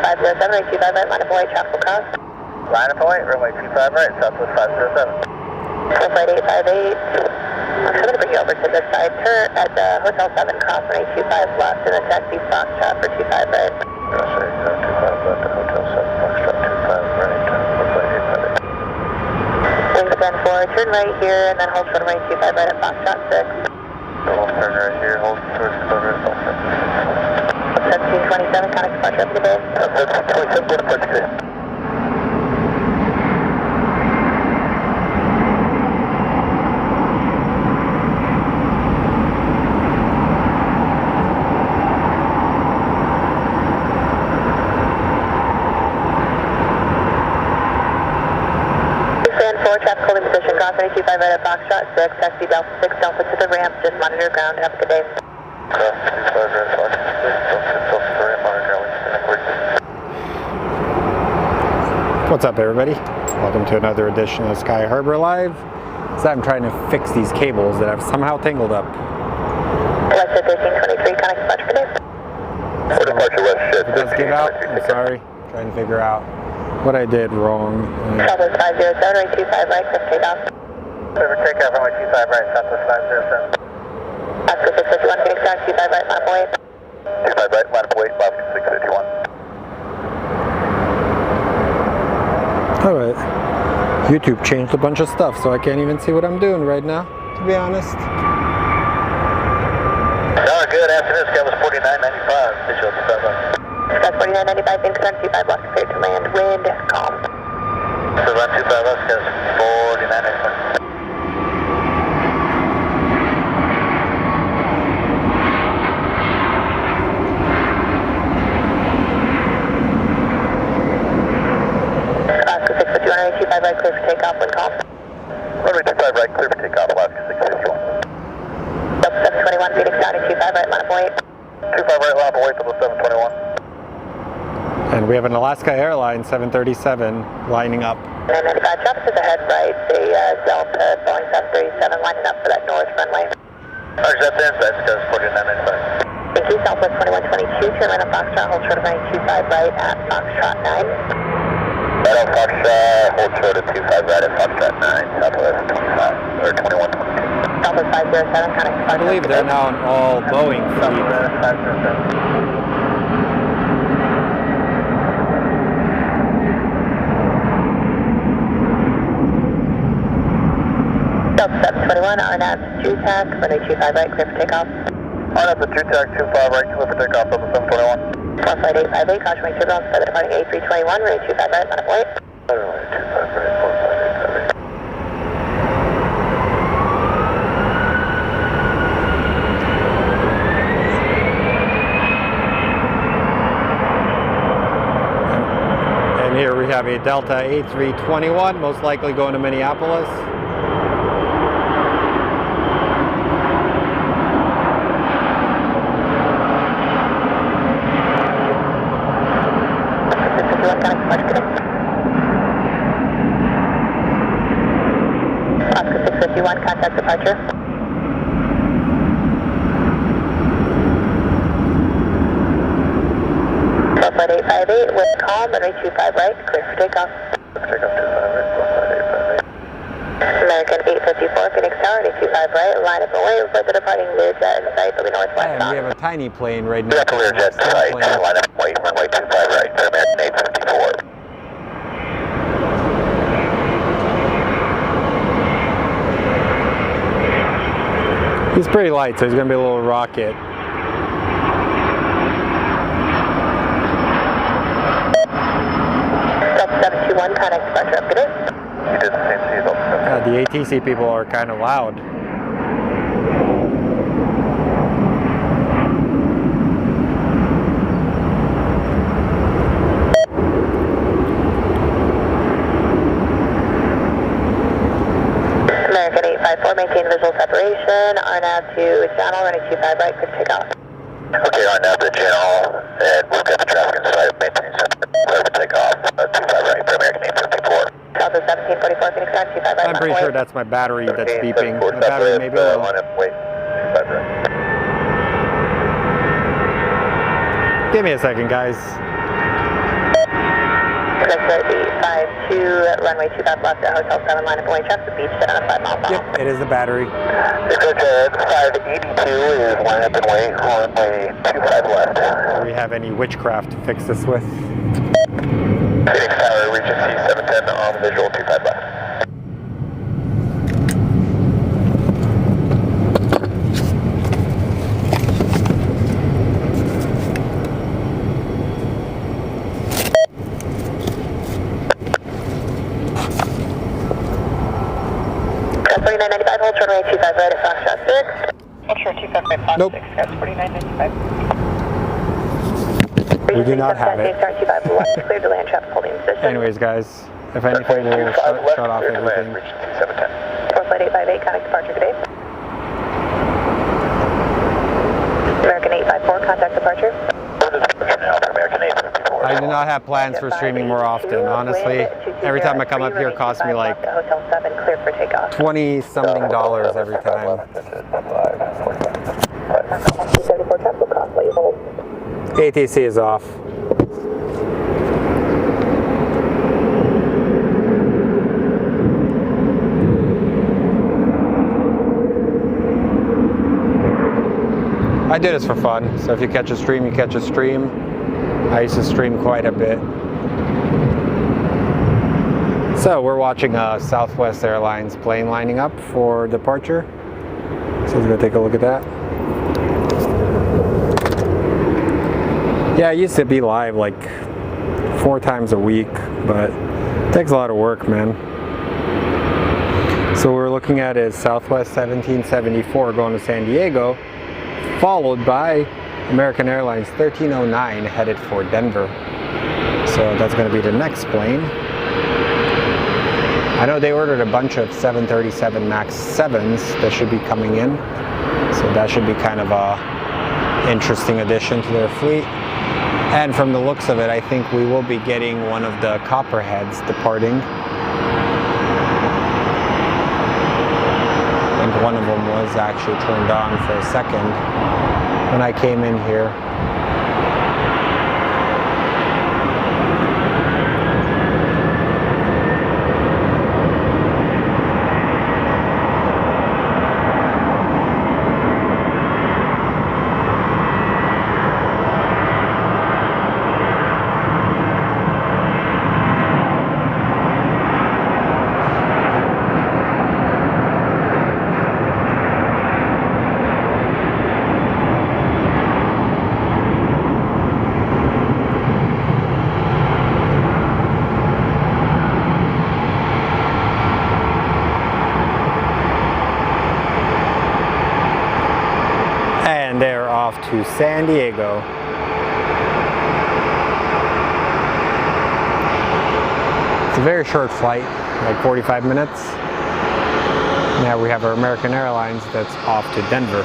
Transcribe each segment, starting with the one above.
507, runway 25 right, line up away, traffic cross. Line up away, runway 25 right, Southwest 507. Flight 858. I'm going to bring you over to this side. Turn at the Hotel 7, cross runway 25 left, and then taxi Foxtrot for 25 right. USA 25 left, Hotel 7, Foxtrot 25 right, flight 858. Wings 10 4, turn right here, and then hold short runway 25 right at Foxtrot 6. Hold turn right here, hold towards the right at Foxtrot 1727, connect departure up to the base. 1727, good approach today. Traffic holding position, cross 25 right at Foxtrot 6, taxi Delta 6, Delta to the ramp, just monitor ground, have a good day. Cross 25 right, Foxtrot 6, Delta to the ramp, monitor ground. What's up, everybody? Welcome to another edition of Sky Harbor Live. So I'm trying to fix these cables that I've somehow tangled up. West 1323, connect departure for day. For departure west, If it does give out, I'm sorry. Trying to figure out what I did wrong. Southwest 507, runway 25 right, clear for takeoff. Clear for takeoff, runway 25 right, Southwest 507. Oscar 651, Phoenix Tower, 25 right, line up away. 25 right, line up away, Oscar 651. Alright. YouTube changed a bunch of stuff, so I can't even see what I'm doing right now, to be honest. Good afternoon, Sky was 4995, visual 25. Sky 4995, Phoenix Tower, 25 left, clear to land, wind, calm. So run 25 left, Sky 4995. Oscar 651, runway 25 right, clear for takeoff, wind calm. Runway 25 right, clear for takeoff, Alaska 651. Delta 721, Phoenix Tower, 25 right, line up away. 25 right, line up away, Delta 721. And we have an Alaska Airlines 737 lining up. 995, traffic is ahead right, the Delta Boeing 737 lining up for that north runway. Roger that, there, Sky 4995. Thank you, Southwest 2122, turn right on Foxtrot, hold short of 925 right at Foxtrot 9. Right on Foxtrot, hold short of 25 right at Foxtrot 9, Southwest 25, or 2122. Southwest 507, connect I believe they're now an all Boeing fleet. Southwest 507. Delta 721, RNAV 2TAC, runway 25 right, clear for takeoff. RNAV 2TAC 25 right, clear for takeoff, Delta 721. Cross flight 858, caution wing turbulence for the departing A321, runway 25 right, line up away. Runway 25 right, 45 858. And here we have a Delta A321, most likely going to Minneapolis. Oscar 651, contact departure. Cross flight 858, wind calm, runway 25 right, clear for takeoff. Takeoff 25 right, flight 858. American 854, Phoenix Tower, 25 right, line up away, report the departing Learjet in sight, will be northwest And on. we have a tiny plane right now. Direct Learjet in sight, line up away, runway 25 right, American 854. He's pretty light, so he's going to be a little rocket. Delta 721, contact departure, up to this. You did the same to you, Delta 721. The ATC people are kind of loud. American 854, maintain visual separation, RNAV to channel, running 25 right, clear to take off. Okay, RNAV to channel, and we've got the traffic inside, maintain separate, clear for takeoff, 25 right for American 854. Delta 1744, Phoenix Tower, 25 right, I'm pretty sure that's my battery that's beeping. My 1744, battery may be low. line up, wait, 25 right. Give me a second, guys. Connector the 52, runway 25 left at Hotel 7, line up away traffic beach, set on a 5 mile final. Yep, it is the battery. Dakota 582 is line up and wait, runway 25 left. Do we have any witchcraft to fix this with? Phoenix Tower, Regency 710 on visual 25 left. That's 4995, hold runway 25 right at Foxtrot 6. Hold short 25 right, Fox Nope. 6, that's 4995. We do not have it. Start 25 left, clear to land traffic holding position. Anyways, guys, if anything, we'll shut off everything. Regency 710. 4flight 858, contact departure, good day. American 854, contact departure. American 854. I do not have plans for streaming more often. Honestly, every time I come up here, it costs me like Hotel 7, clear for takeoff. $20-something every time. 274 traffic will cross, please hold. ATC is off. I do this for fun, so if you catch a stream, you catch a stream. I used to stream quite a bit. So we're watching a Southwest Airlines plane lining up for departure. So let's go take a look at that. Yeah, I used to be live like 4 times a week, but it takes a lot of work, man. So what we're looking at is Southwest 1774 going to San Diego, followed by American Airlines 1309 headed for Denver. So that's going to be the next plane. I know they ordered a bunch of 737 MAX 7s that should be coming in. So that should be kind of a interesting addition to their fleet. And from the looks of it, I think we will be getting one of the Copperheads departing. I think one of them was actually turned on for a second when I came in here. And they're off to San Diego. It's a very short flight, like 45 minutes. Now we have our American Airlines that's off to Denver.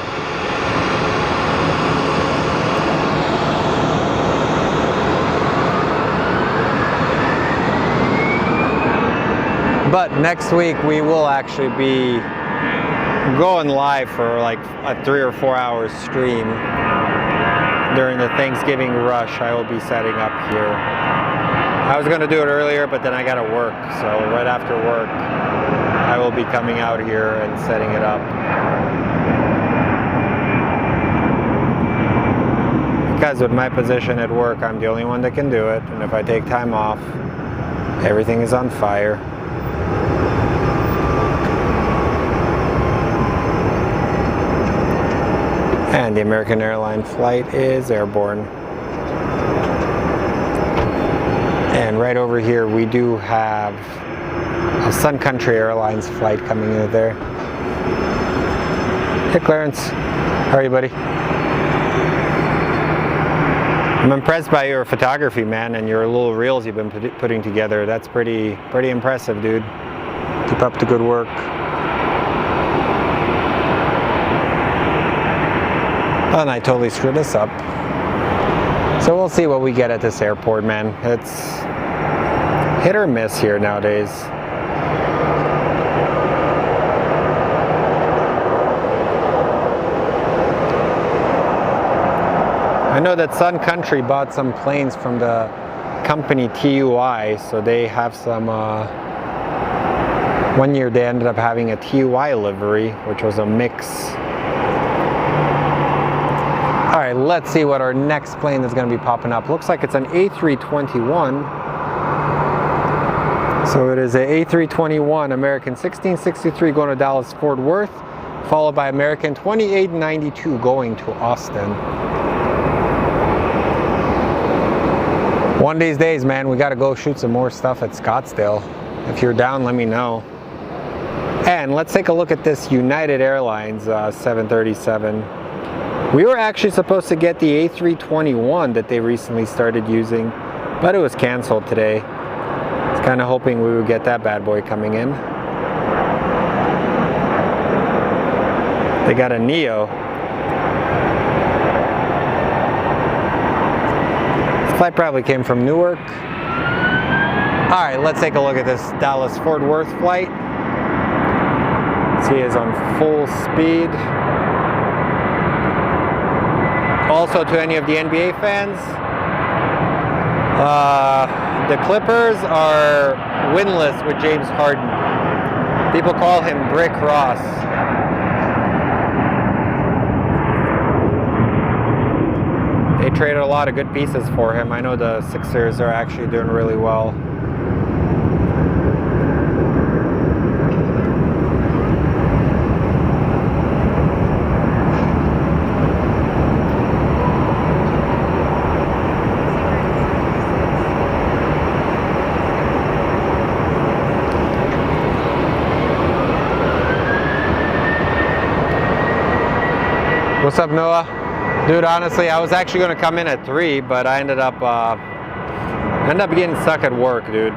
But next week we will actually be going live for like a 3 or 4 hour stream. During the Thanksgiving rush, I will be setting up here. I was going to do it earlier, but then I got to work. So right after work, I will be coming out here and setting it up. Because with my position at work, I'm the only one that can do it. And if I take time off, everything is on fire. And the American Airlines flight is airborne. And right over here we do have a Sun Country Airlines flight coming in there. Hey Clarence, how are you, buddy? I'm impressed by your photography, man, and your little reels you've been putting together. That's pretty impressive, dude. Keep up the good work. Oh, and I totally screwed this up. So we'll see what we get at this airport, man. It's hit or miss here nowadays. I know that Sun Country bought some planes from the company TUI, so they have some, one year they ended up having a TUI livery, which was a mix. All right, let's see what our next plane is going to be popping up. Looks like it's an A321. So it is a A321 American 1663 going to Dallas Fort Worth, followed by American 2892 going to Austin. One of these days, man, we got to go shoot some more stuff at Scottsdale. If you're down, let me know. And let's take a look at this United Airlines 737. We were actually supposed to get the A321 that they recently started using, but it was canceled today. I was kind of hoping we would get that bad boy coming in. They got a Neo. This flight probably came from Newark. All right, let's take a look at this Dallas Fort Worth flight. See, it's on full speed. Also, to any of the NBA fans, the Clippers are winless with James Harden. People call him Brick Ross. They traded a lot of good pieces for him. I know the Sixers are actually doing really well. What's up, Noah? Dude, honestly, I was actually going to come in at 3, but I ended up getting stuck at work, dude.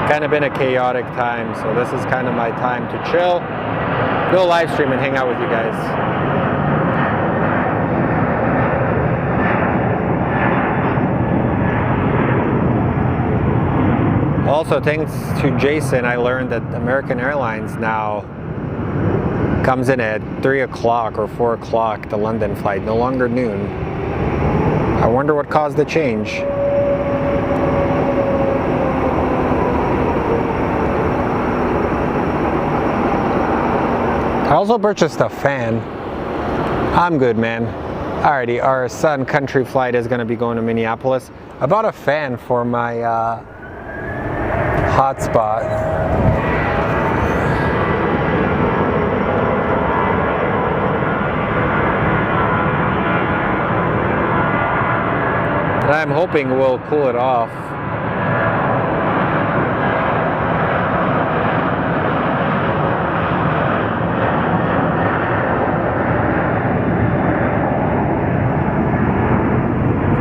Kind of been a chaotic time, so this is kind of my time to chill, do a live stream, and hang out with you guys. Also, thanks to Jason, I learned that American Airlines now comes in at 3 o'clock or 4 o'clock, the London flight, no longer noon. I wonder what caused the change. I also purchased a fan. I'm good, man. Alrighty, our Sun Country flight is going to be going to Minneapolis. I bought a fan for my hotspot. I'm hoping we'll cool it off.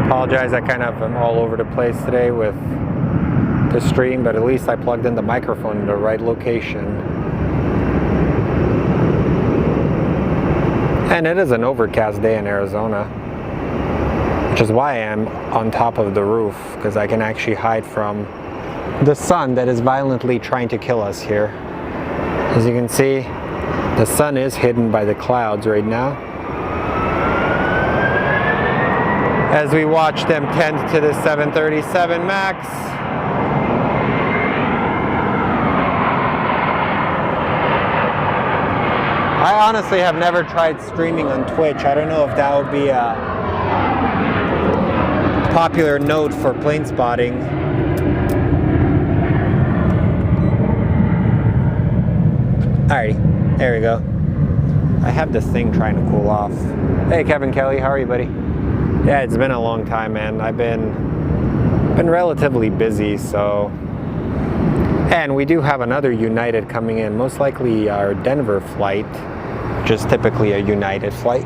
Apologize, I kind of am all over the place today with the stream, but at least I plugged in the microphone in the right location. And it is an overcast day in Arizona, which is why I am on top of the roof, because I can actually hide from the sun that is violently trying to kill us here. As you can see, the sun is hidden by the clouds right now. As we watch them tend to the 737 MAX. I honestly have never tried streaming on Twitch. I don't know if that would be a popular note for plane spotting. Alrighty, there we go. I have this thing trying to cool off. Hey Kevin Kelly, how are you, buddy? Yeah, it's been a long time, man. I've been relatively busy, so. And we do have another United coming in, most likely our Denver flight, which is typically a United flight.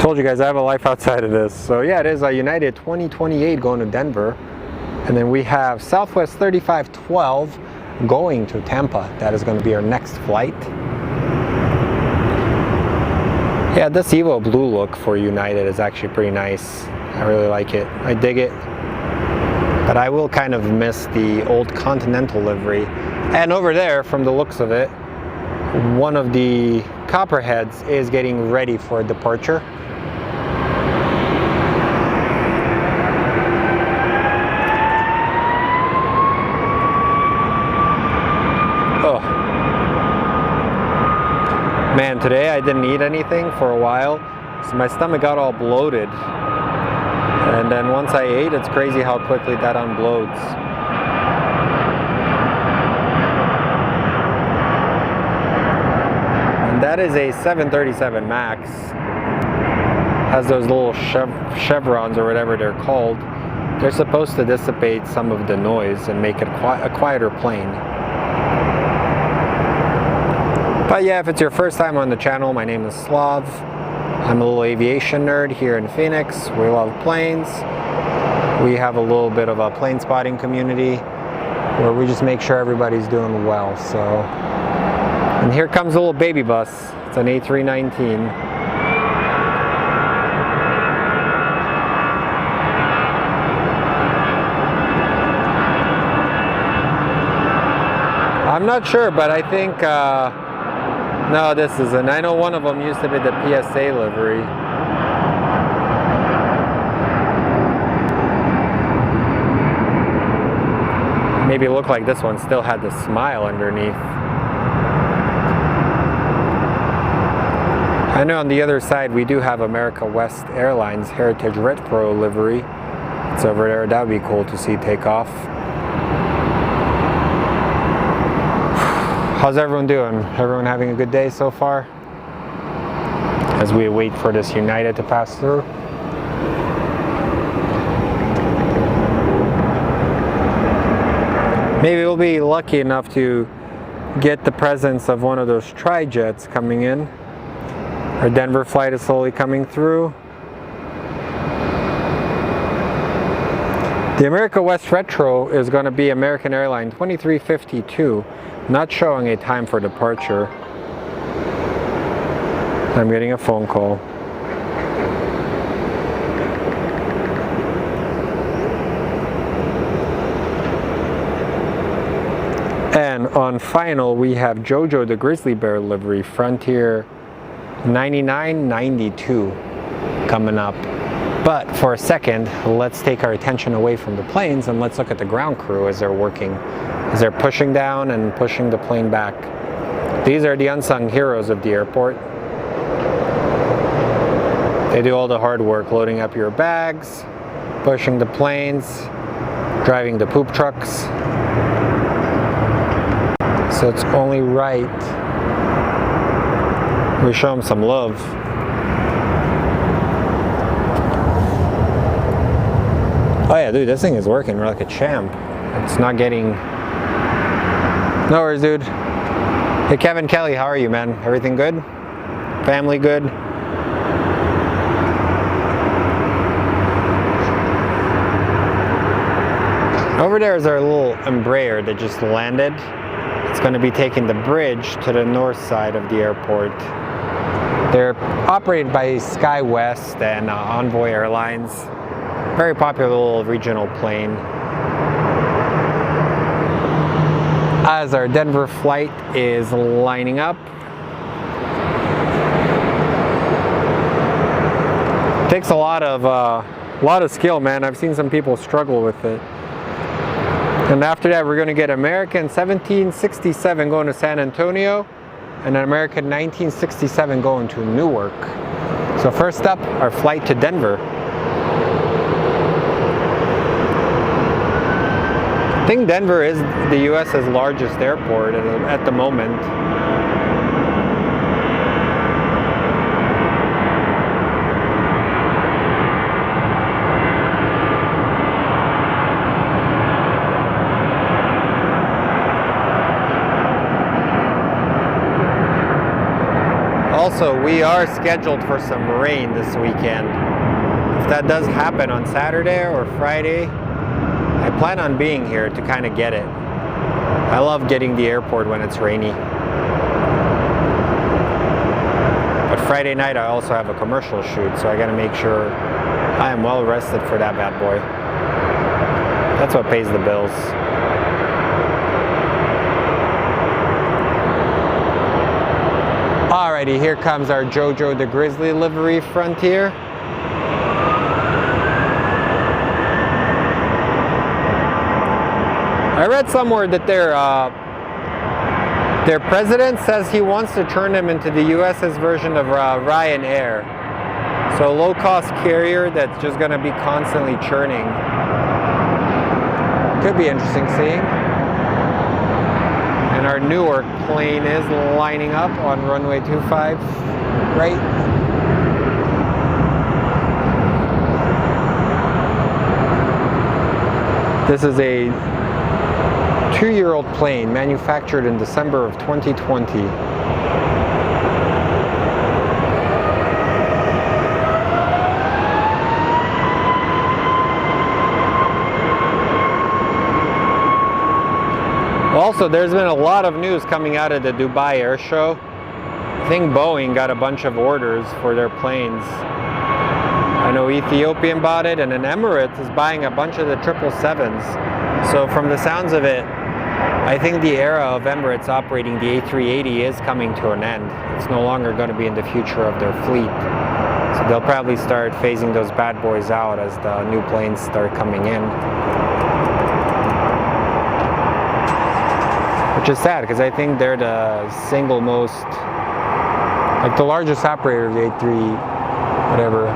Told you guys I have a life outside of this. So yeah, it is a United 2028 going to Denver. And then we have Southwest 3512 going to Tampa. That is going to be our next flight. Yeah, this Evo blue look for United is actually pretty nice. I really like it. I dig it. But I will kind of miss the old Continental livery. And over there, from the looks of it, one of the Copperheads is getting ready for departure. Man, today I didn't eat anything for a while, so my stomach got all bloated. And then once I ate, it's crazy how quickly that unbloats. And that is a 737 MAX. Has those little chevrons or whatever they're called. They're supposed to dissipate some of the noise and make it a quieter plane. But yeah, if it's your first time on the channel, my name is Slav. I'm a little aviation nerd here in Phoenix. We love planes. We have a little bit of a plane spotting community where we just make sure everybody's doing well. So, and here comes a little baby bus. It's an A319. I'm not sure, but I think, no, this isn't. I know one of them used to be the PSA livery. Maybe it looked like this one still had the smile underneath. I know on the other side we do have America West Airlines Heritage Retro livery. It's over there. That would be cool to see take off. How's everyone doing? Everyone having a good day so far? As we wait for this United to pass through. Maybe we'll be lucky enough to get the presence of one of those tri-jets coming in. Our Denver flight is slowly coming through. The America West Retro is going to be American Airlines 2352. Not showing a time for departure. I'm getting a phone call. And on final, we have Jojo the Grizzly Bear livery, Frontier 9992 coming up. But for a second, let's take our attention away from the planes and let's look at the ground crew as they're working, as they're pushing down and pushing the plane back. These are the unsung heroes of the airport. They do all the hard work, loading up your bags, pushing the planes, driving the poop trucks. So it's only right we show them some love. Oh yeah, dude, this thing is working like a champ. It's not getting... No worries, dude. Hey, Kevin Kelly, how are you, man? Everything good? Family good? Over there is our little Embraer that just landed. It's going to be taking the bridge to the north side of the airport. They're operated by SkyWest and Envoy Airlines. Very popular little regional plane. As our Denver flight is lining up. It takes a lot of skill, man. I've seen some people struggle with it. And after that, we're going to get American 1767 going to San Antonio and an American 1967 going to Newark. So first up, our flight to Denver. I think Denver is the U.S.'s largest airport at the moment. Also, we are scheduled for some rain this weekend. If that does happen on Saturday or Friday, I plan on being here to kind of get it. I love getting the airport when it's rainy. But Friday night I also have a commercial shoot, so I gotta make sure I am well rested for that bad boy. That's what pays the bills. Alrighty, here comes our Jojo the Grizzly livery Frontier. I read somewhere that they're Their president says he wants to turn them into the US's version of Ryanair. So a low-cost carrier that's just going to be constantly churning. Could be interesting seeing. And our Newark plane is lining up on runway 25, right? This is a 2-year-old plane manufactured in December of 2020. Also, there's been a lot of news coming out of the Dubai Air Show. I think Boeing got a bunch of orders for their planes. I know Ethiopian bought it, and then Emirates is buying a bunch of the 777s. So from the sounds of it, I think the era of Emirates operating the A380 is coming to an end. It's no longer going to be in the future of their fleet. So they'll probably start phasing those bad boys out as the new planes start coming in. Which is sad, because I think they're the single most, like the largest operator of the A3, whatever.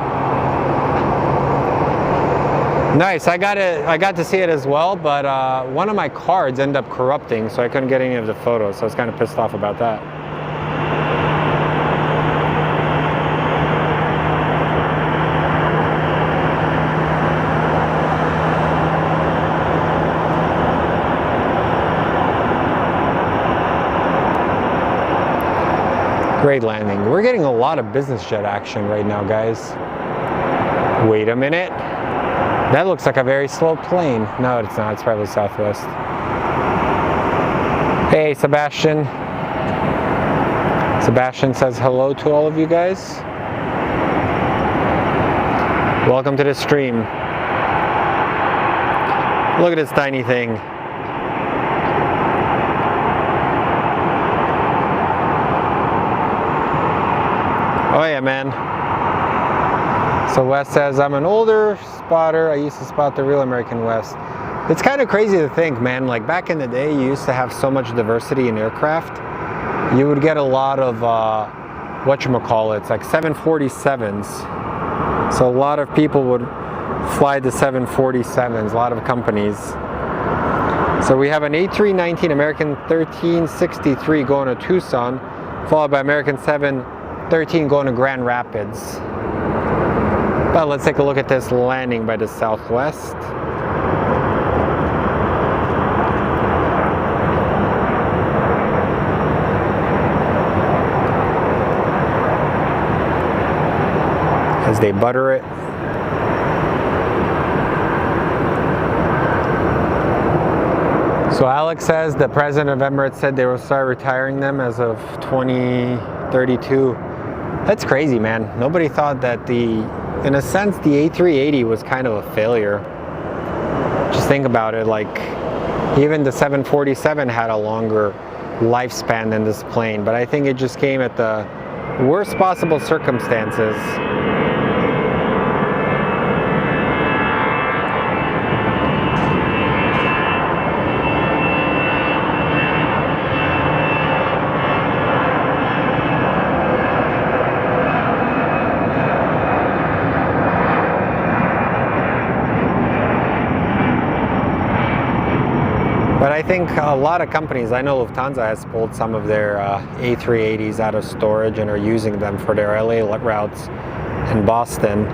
Nice, I got to see it as well, but one of my cards ended up corrupting, so I couldn't get any of the photos, so I was kind of pissed off about that. Great landing. We're getting a lot of business jet action right now, guys. Wait a minute. That looks like a very slow plane. No, it's not. It's probably Southwest. Hey, Sebastian. Sebastian says hello to all of you guys. Welcome to the stream. Look at this tiny thing. Oh yeah, man. So Wes says, I'm an older spotter. I used to spot the real American West. It's kind of crazy to think, man, like back in the day, you used to have so much diversity in aircraft. You would get a lot of, whatchamacallits, like 747s. So a lot of people would fly the 747s, a lot of companies. So we have an A319 American 1363 going to Tucson, followed by American 713 going to Grand Rapids. But let's take a look at this landing by the Southwest. As they butter it. So Alex says the president of Emirates said they will start retiring them as of 2032. That's crazy, man. Nobody thought that in a sense, the A380 was kind of a failure. Just think about it, like even the 747 had a longer lifespan than this plane, but I think it just came at the worst possible circumstances. But I think a lot of companies, I know Lufthansa has pulled some of their A380s out of storage and are using them for their LA routes in Boston.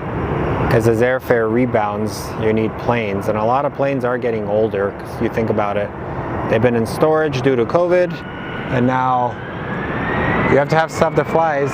Because as airfare rebounds, you need planes. And a lot of planes are getting older, because you think about it. They've been in storage due to COVID, and now you have to have stuff that flies.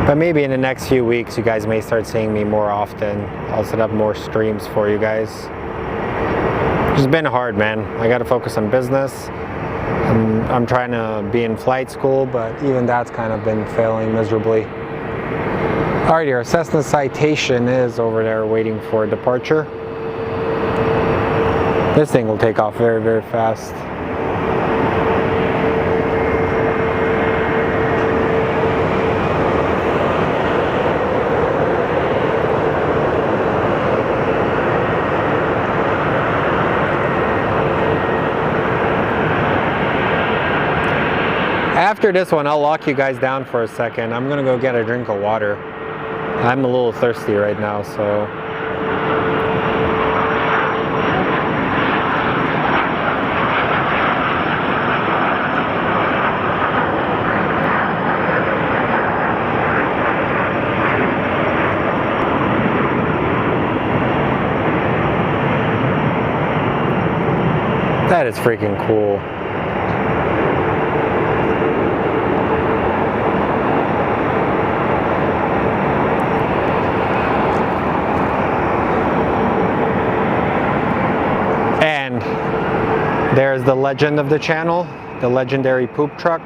But maybe in the next few weeks, you guys may start seeing me more often. I'll set up more streams for you guys. It's been hard, man. I got to focus on business. I'm trying to be in flight school, but even that's kind of been failing miserably. Alrighty, our Cessna Citation is over there waiting for departure. This thing will take off very, very fast. After this one, I'll lock you guys down for a second. I'm gonna go get a drink of water. I'm a little thirsty right now, so. That is freaking cool. And there's the legend of the channel, the legendary poop truck.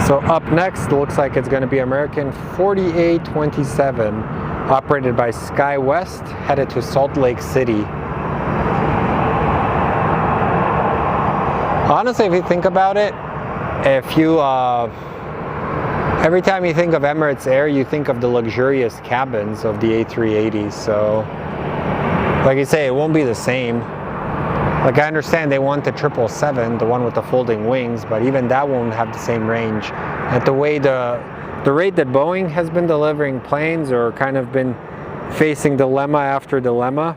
So up next, looks like it's going to be American 4827, operated by SkyWest, headed to Salt Lake City. Honestly, if you think about it, if you every time you think of Emirates Air, you think of the luxurious cabins of the A380s. So, like you say, it won't be the same. Like, I understand they want the 777, the one with the folding wings, but even that won't have the same range. At the way the rate that Boeing has been delivering planes, or kind of been facing dilemma after dilemma.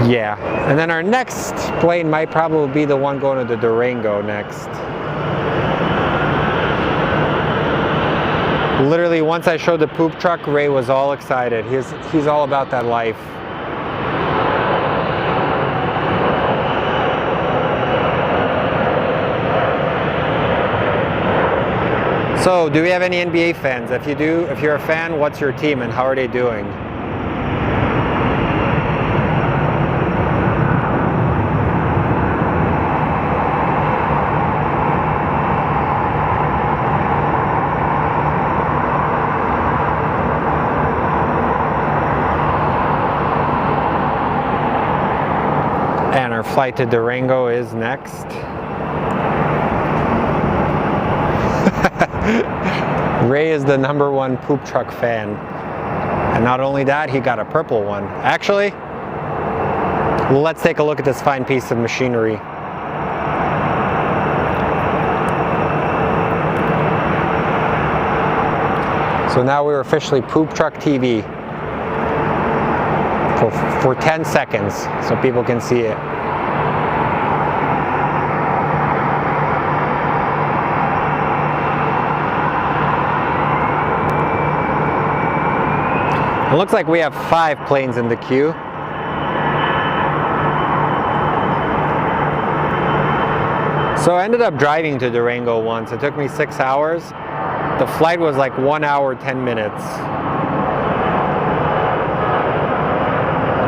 Yeah. And then our next plane might probably be the one going to the Durango next. Literally, once I showed the poop truck, Ray was all excited. He's all about that life. So, do we have any NBA fans? If you do, if you're a fan, what's your team and how are they doing? And our flight to Durango is next. Ray is the #1 poop truck fan. And not only that, he got a purple one. Actually, let's take a look at this fine piece of machinery. So now we're officially Poop Truck TV for 10 seconds so people can see it. It looks like we have 5 planes in the queue. So I ended up driving to Durango once. It took me 6 hours. The flight was like 1 hour, 10 minutes.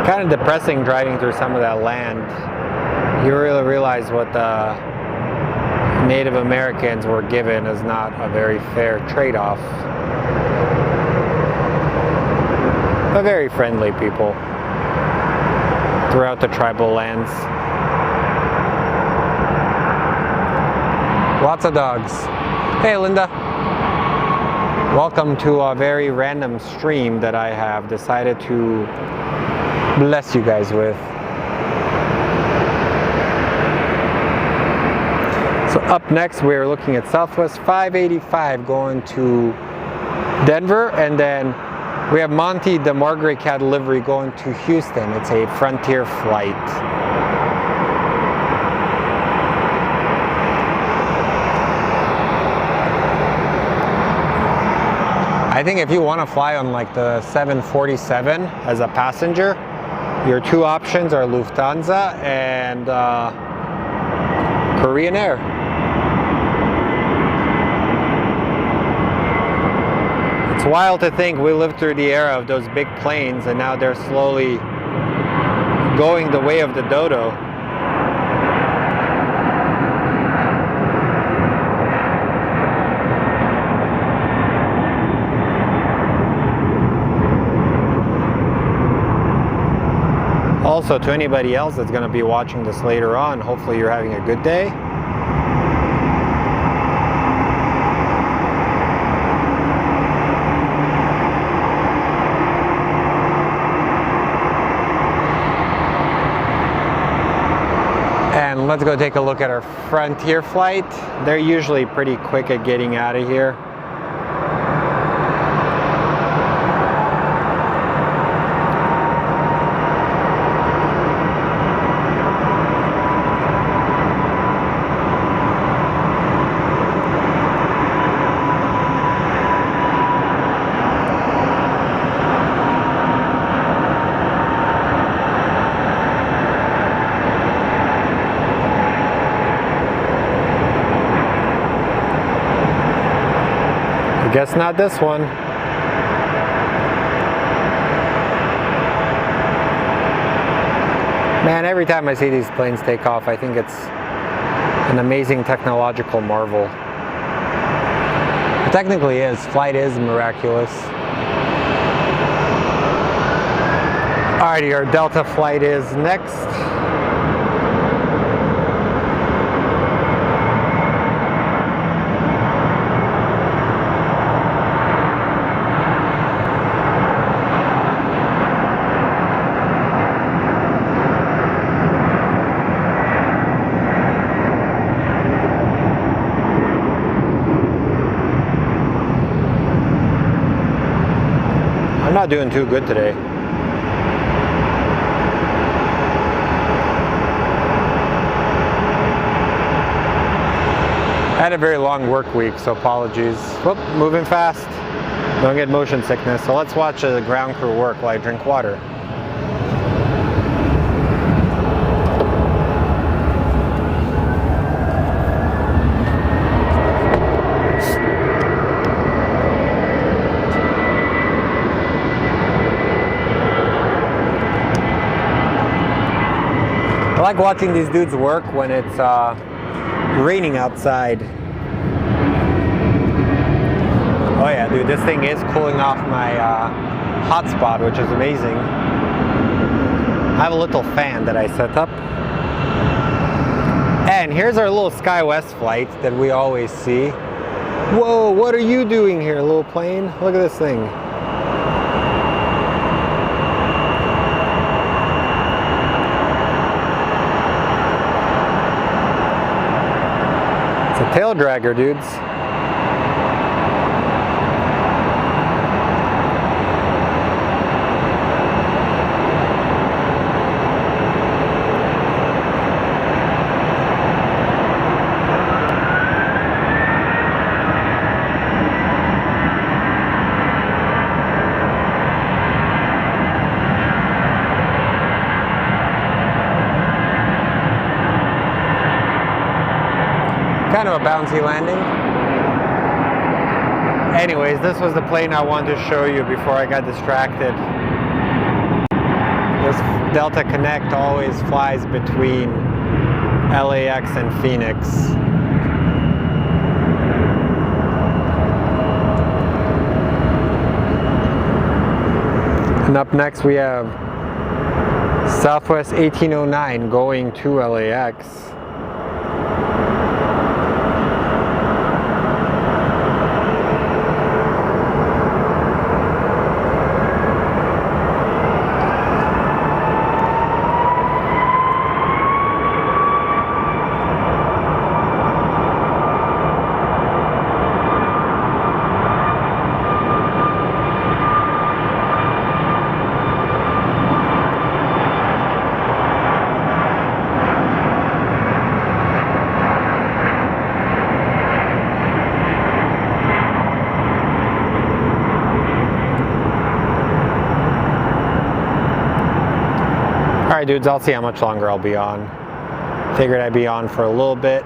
Kind of depressing driving through some of that land. You really realize what the Native Americans were given is not a very fair trade-off. But very friendly people throughout the tribal lands. Lots of dogs. Hey, Linda. Welcome to a very random stream that I have decided to bless you guys with. So up next, we're looking at Southwest 585 going to Denver, and then we have Monty the Margaret Cat livery going to Houston. It's a Frontier flight. I think if you want to fly on like the 747 as a passenger, your two options are Lufthansa and Korean Air. It's wild to think we lived through the era of those big planes and now they're slowly going the way of the dodo. Also, to anybody else that's going to be watching this later on, hopefully you're having a good day. And let's go take a look at our Frontier flight. They're usually pretty quick at getting out of here. Guess not this one. Man, every time I see these planes take off, I think it's an amazing technological marvel. It technically is. Flight is miraculous. Alrighty, our Delta flight is next. I'm not doing too good today. I had a very long work week, so apologies. Whoop, moving fast. Don't get motion sickness. So let's watch the ground crew work while I drink water. I like watching these dudes work when it's raining outside. Oh yeah, dude, this thing is cooling off my hotspot, which is amazing. I have a little fan that I set up. And here's our little SkyWest flight that we always see. Whoa, what are you doing here, little plane? Look at this thing. It's a tail dragger, dudes. Kind of a bouncy landing. Anyways, this was the plane I wanted to show you before I got distracted. This Delta Connect always flies between LAX and Phoenix. And up next we have Southwest 1809 going to LAX. Alright dudes, I'll see how much longer I'll be on. Figured I'd be on for a little bit.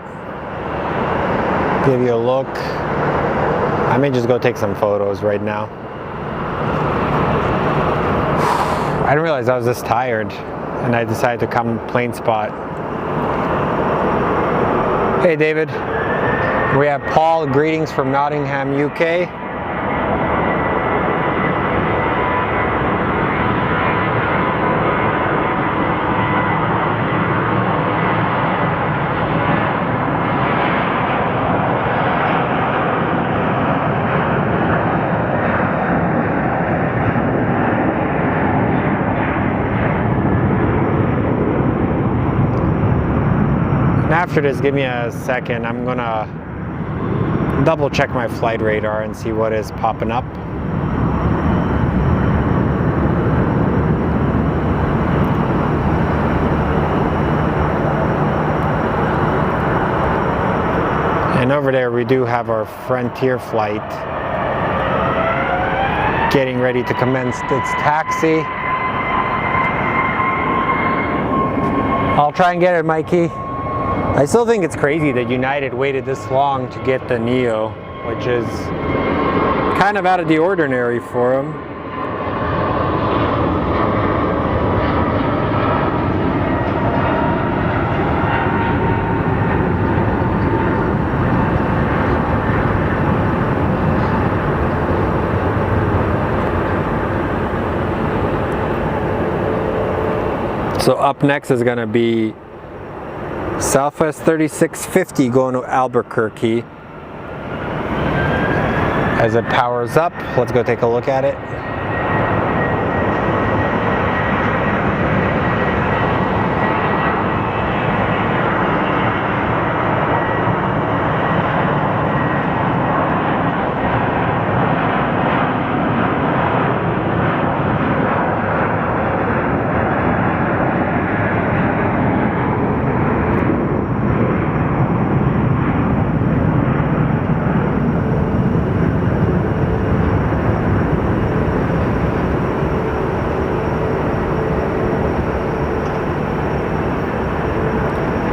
Give you a look. I may just go take some photos right now. I didn't realize I was this tired, and I decided to come plain spot. Hey David, we have Paul, greetings from Nottingham, UK. After this, give me a second. I'm gonna double check my flight radar and see what is popping up. And over there we do have our Frontier flight getting ready to commence its taxi. I'll try and get it, Mikey. I still think it's crazy that United waited this long to get the Neo, which is kind of out of the ordinary for them. So up next is going to be Southwest 3650 going to Albuquerque. As it powers up, let's go take a look at it.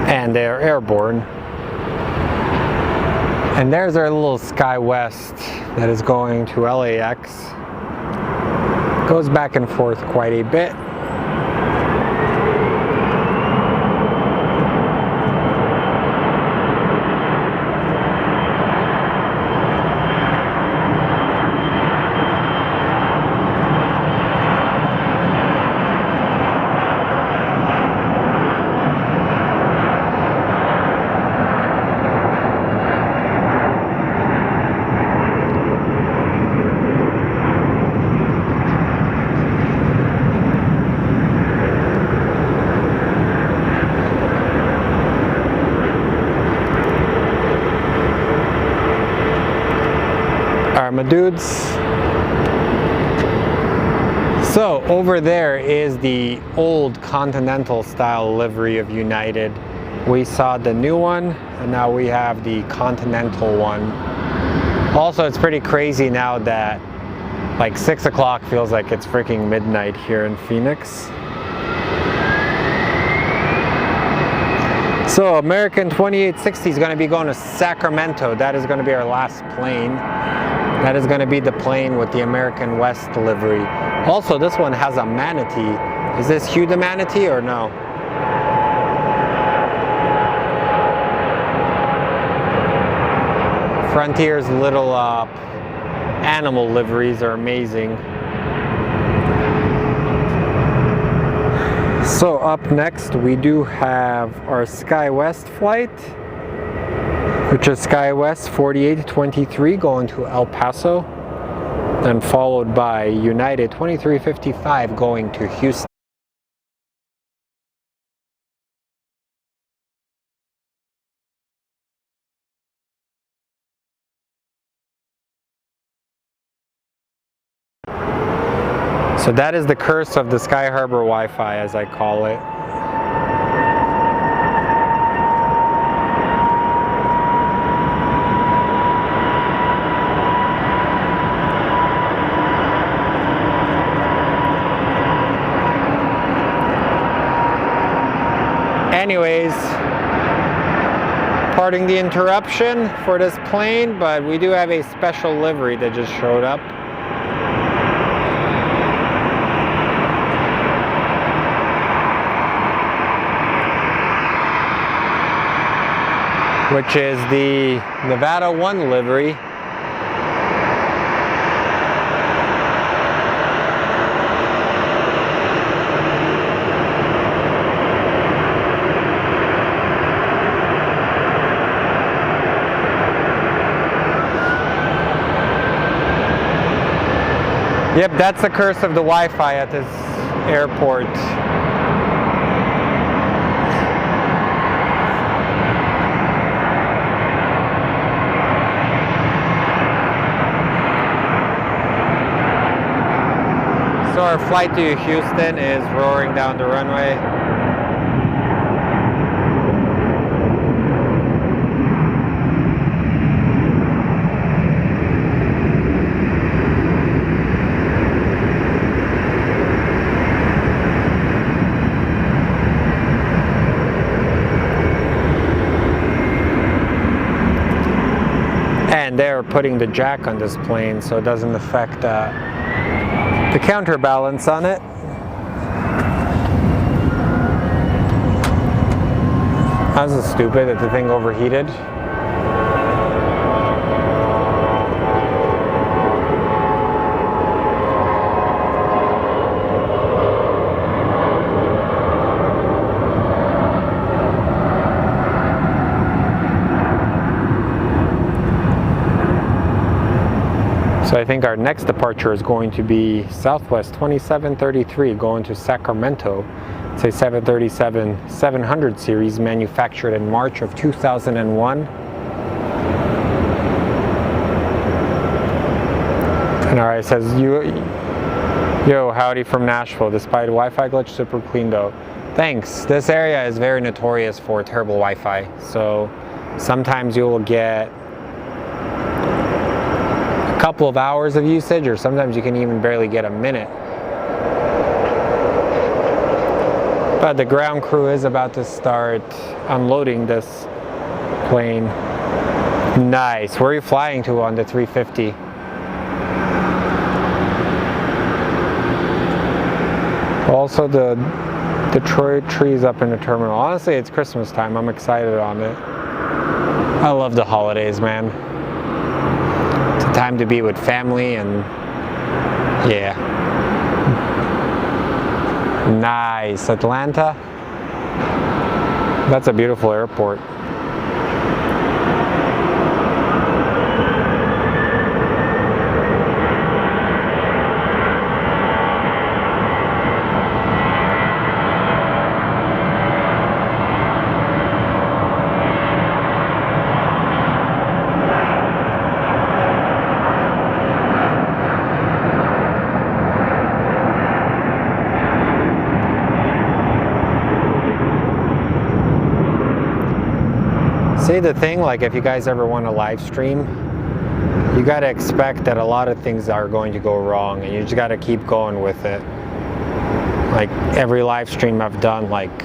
And they're airborne. And there's our little SkyWest that is going to LAX. Goes back and forth quite a bit. Alright, my dudes. So over there is the old Continental style livery of United. We saw the new one, and now we have the Continental one. Also, it's pretty crazy now that like 6 o'clock feels like it's freaking midnight here in Phoenix. So American 2860 is going to be going to Sacramento. That is going to be our last plane. That is going to be the plane with the American West livery. Also, this one has a manatee. Is this Hugh the Manatee or no? Frontier's little animal liveries are amazing. So up next we do have our SkyWest flight, which is SkyWest 4823 going to El Paso, then followed by United 2355 going to Houston. So that is the curse of the Sky Harbor Wi-Fi, as I call it. Anyways, pardon the interruption for this plane, but we do have a special livery that just showed up. Which is the Nevada 1 livery. Yep, that's the curse of the Wi-Fi at this airport. So our flight to Houston is roaring down the runway. And they're putting the jack on this plane so it doesn't affect the counterbalance on it. That was stupid that the thing overheated. So I think our next departure is going to be Southwest 2733 going to Sacramento. It's a 737-700 series manufactured in March of 2001. And alright, it says, yo, howdy from Nashville. Despite Wi-Fi glitch, super clean though. Thanks. This area is very notorious for terrible Wi-Fi. So sometimes you will get couple of hours of usage, or sometimes you can even barely get a minute. But the ground crew is about to start unloading this plane. Nice. Where are you flying to on the 350? Also, the Detroit trees up in the terminal. Honestly, it's Christmas time. I'm excited on it. I love the holidays, man. Time to be with family, and yeah. Nice. Atlanta. That's a beautiful airport. See, the thing, like, if you guys ever want to live stream, you got to expect that a lot of things are going to go wrong, and you just got to keep going with it. Like, every live stream I've done, like,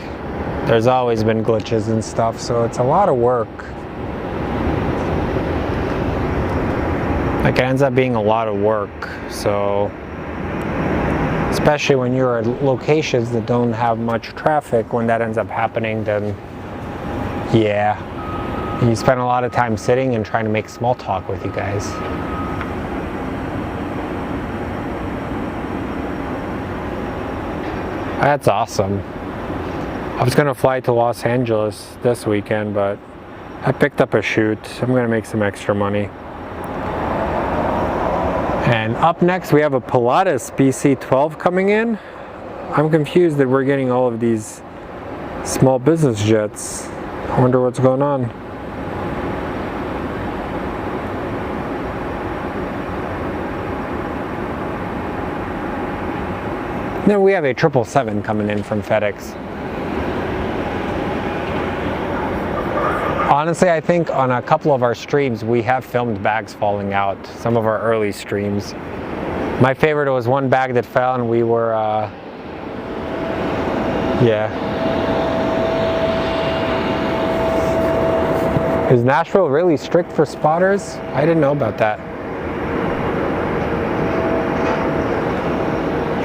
there's always been glitches and stuff, so it's a lot of work. Like, it ends up being a lot of work, so especially when you're at locations that don't have much traffic, when that ends up happening, then yeah. You spend a lot of time sitting and trying to make small talk with you guys. That's awesome. I was gonna fly to Los Angeles this weekend, but I picked up a shoot. I'm gonna make some extra money. And up next we have a Pilatus BC-12 coming in. I'm confused that we're getting all of these small business jets. I wonder what's going on. Then we have a 777 coming in from FedEx. Honestly, I think on a couple of our streams we have filmed bags falling out, some of our early streams. My favorite was one bag that fell and we were, yeah. Is Nashville really strict for spotters? I didn't know about that.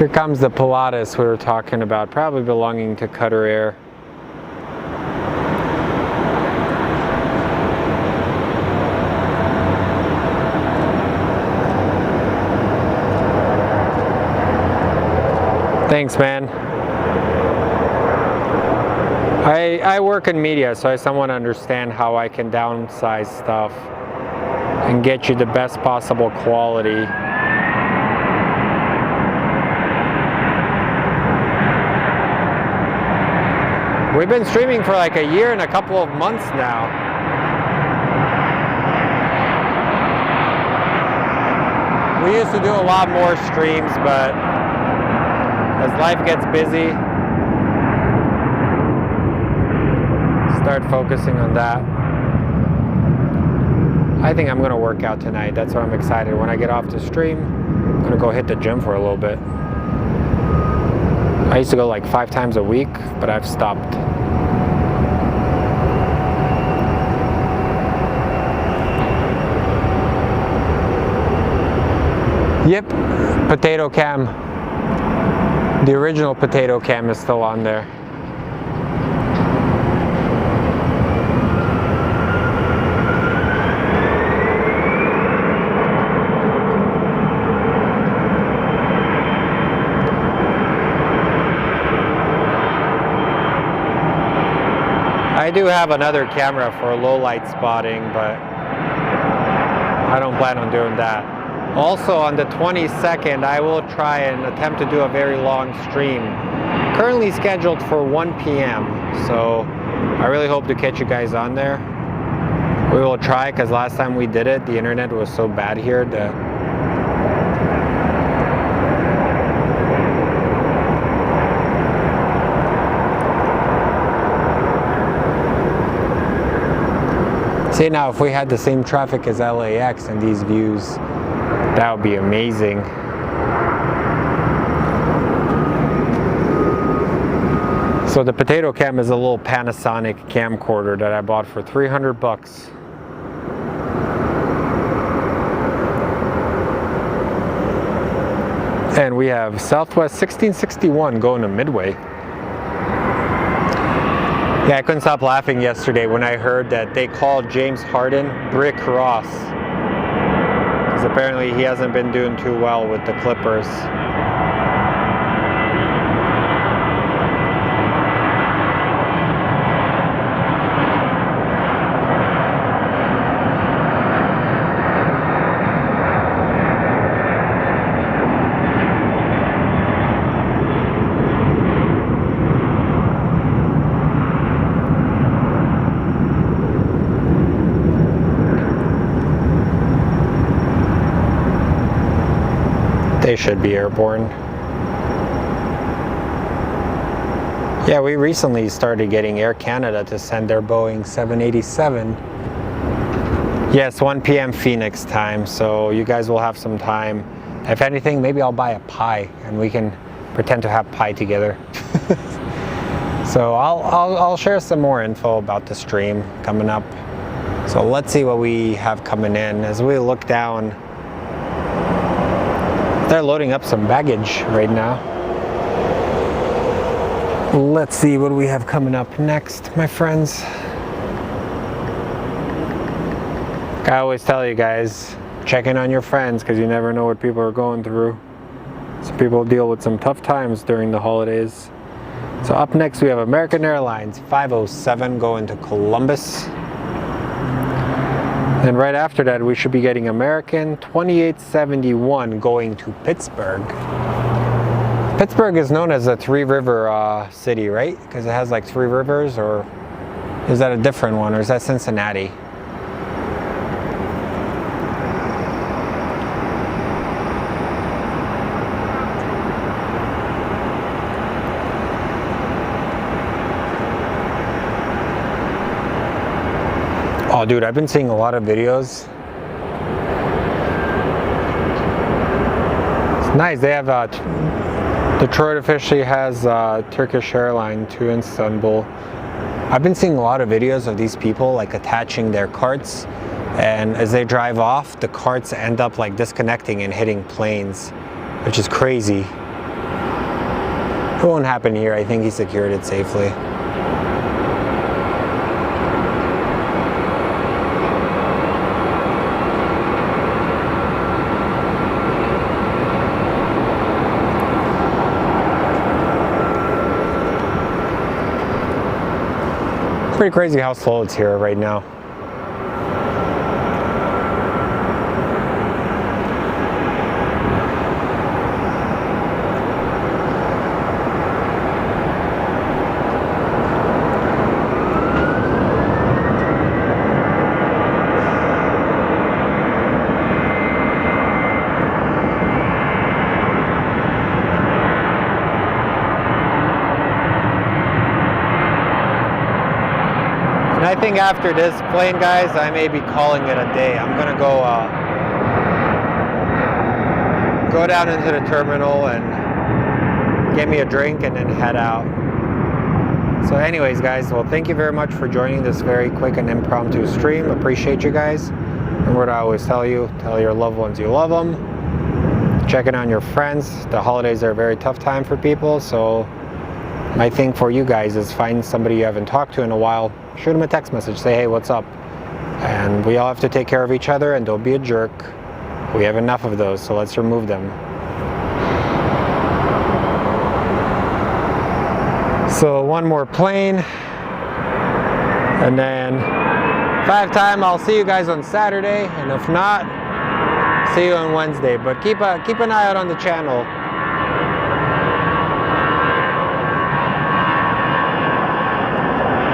Here comes the Pilatus we were talking about, probably belonging to Qatar Air. Thanks, man. I work in media, so I somewhat understand how I can downsize stuff and get you the best possible quality. We've been streaming for like a year and a couple of months now. We used to do a lot more streams, but as life gets busy, start focusing on that. I think I'm gonna work out tonight. That's what I'm excited. When I get off the stream, I'm gonna go hit the gym for a little bit. I used to go like 5 times a week, but I've stopped. Yep, potato cam. The original potato cam is still on there. I do have another camera for low light spotting, but I don't plan on doing that. Also on the 22nd, I will try and attempt to do a very long stream. Currently scheduled for 1 p.m. So I really hope to catch you guys on there. We will try, because last time we did it, the internet was so bad here that see, now if we had the same traffic as LAX and these views, that would be amazing. So the potato cam is a little Panasonic camcorder that I bought for 300 bucks. And we have Southwest 1661 going to Midway. Yeah, I couldn't stop laughing yesterday when I heard that they called James Harden Brick Ross. Because apparently he hasn't been doing too well with the Clippers. They should be airborne. Yeah, we recently started getting Air Canada to send their Boeing 787. Yes, 1 p.m. Phoenix time, so you guys will have some time. If anything, maybe I'll buy a pie and we can pretend to have pie together. So I'll share some more info about the stream coming up. So let's see what we have coming in. As we look down, they're loading up some baggage right now. Let's see what we have coming up next, my friends. I always tell you guys, check in on your friends, because you never know what people are going through. Some people deal with some tough times during the holidays. So up next we have American Airlines 507 going to Columbus. And right after that, we should be getting American 2871 going to Pittsburgh. Pittsburgh is known as a three-river city, right? Because it has like 3 rivers, or is that a different one, or is that Cincinnati? Oh, dude, I've been seeing a lot of videos. It's nice. They have Detroit officially has Turkish airline to Istanbul. I've been seeing a lot of videos of these people like attaching their carts, and as they drive off, the carts end up like disconnecting and hitting planes, which is crazy. It won't happen here. I think he secured it safely. Pretty crazy how slow it's here right now. I think after this plane, guys, I may be calling it a day. I'm gonna go down into the terminal and get me a drink and then head out. So anyways, guys, well, thank you very much for joining this very quick and impromptu stream. Appreciate you guys. Remember what I always tell you, tell your loved ones you love them. Check in on your friends. The holidays are a very tough time for people, so my thing for you guys is find somebody you haven't talked to in a while. Shoot them a text message, say, hey, what's up? And we all have to take care of each other, and don't be a jerk. We have enough of those, so let's remove them. So one more plane, and then if I have time, I'll see you guys on Saturday, and if not, see you on Wednesday. But keep an eye out on the channel.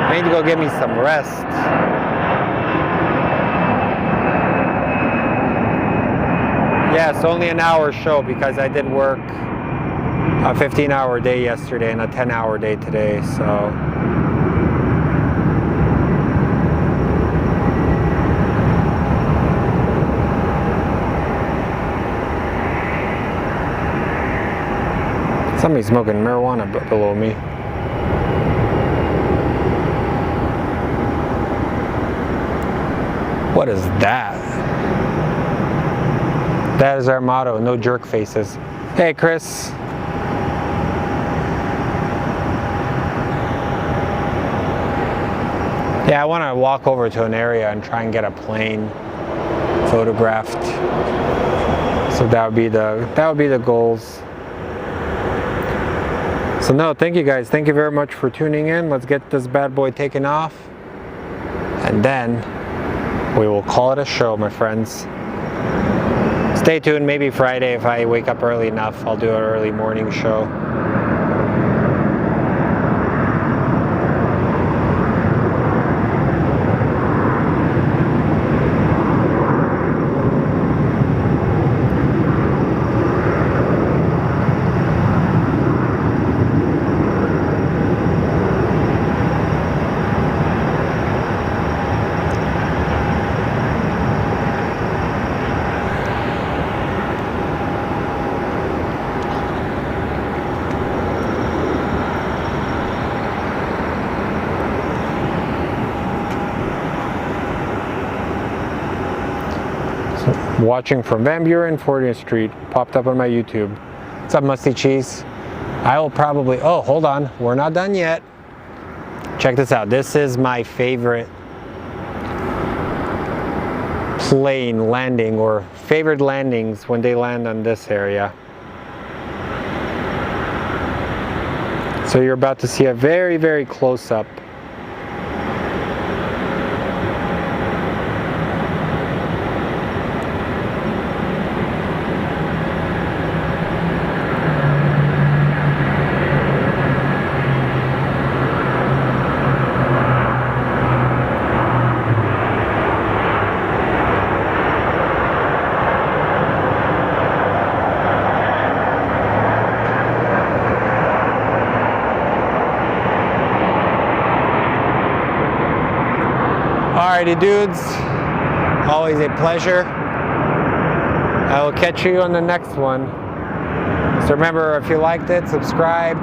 I need to go get me some rest. Yeah, it's only an hour show because I did work a 15-hour day yesterday and a 10-hour day today, so. Somebody's smoking marijuana below me. What is that? That is our motto, no jerk faces. Hey, Chris. Yeah, I want to walk over to an area and try and get a plane photographed. So that would be the goals. So no, thank you guys. Thank you very much for tuning in. Let's get this bad boy taken off. And then we will call it a show, my friends. Stay tuned, maybe Friday if I wake up early enough, I'll do an early morning show. Watching from Van Buren, 40th Street, popped up on my YouTube. What's up, Musty Cheese? I will probably, oh, hold on, we're not done yet. Check this out. This is my favorite plane landing, or favorite landings when they land on this area. So you're about to see a very, very close up. Alrighty, dudes, always a pleasure. I will catch you on the next one. So remember, if you liked it, subscribe.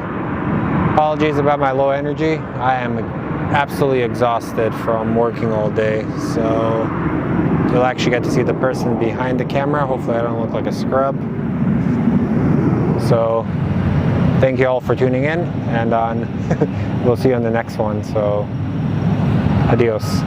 Apologies about my low energy. I am absolutely exhausted from working all day. So you'll actually get to see the person behind the camera. Hopefully I don't look like a scrub. So thank you all for tuning in, and we'll see you on the next one. So adios.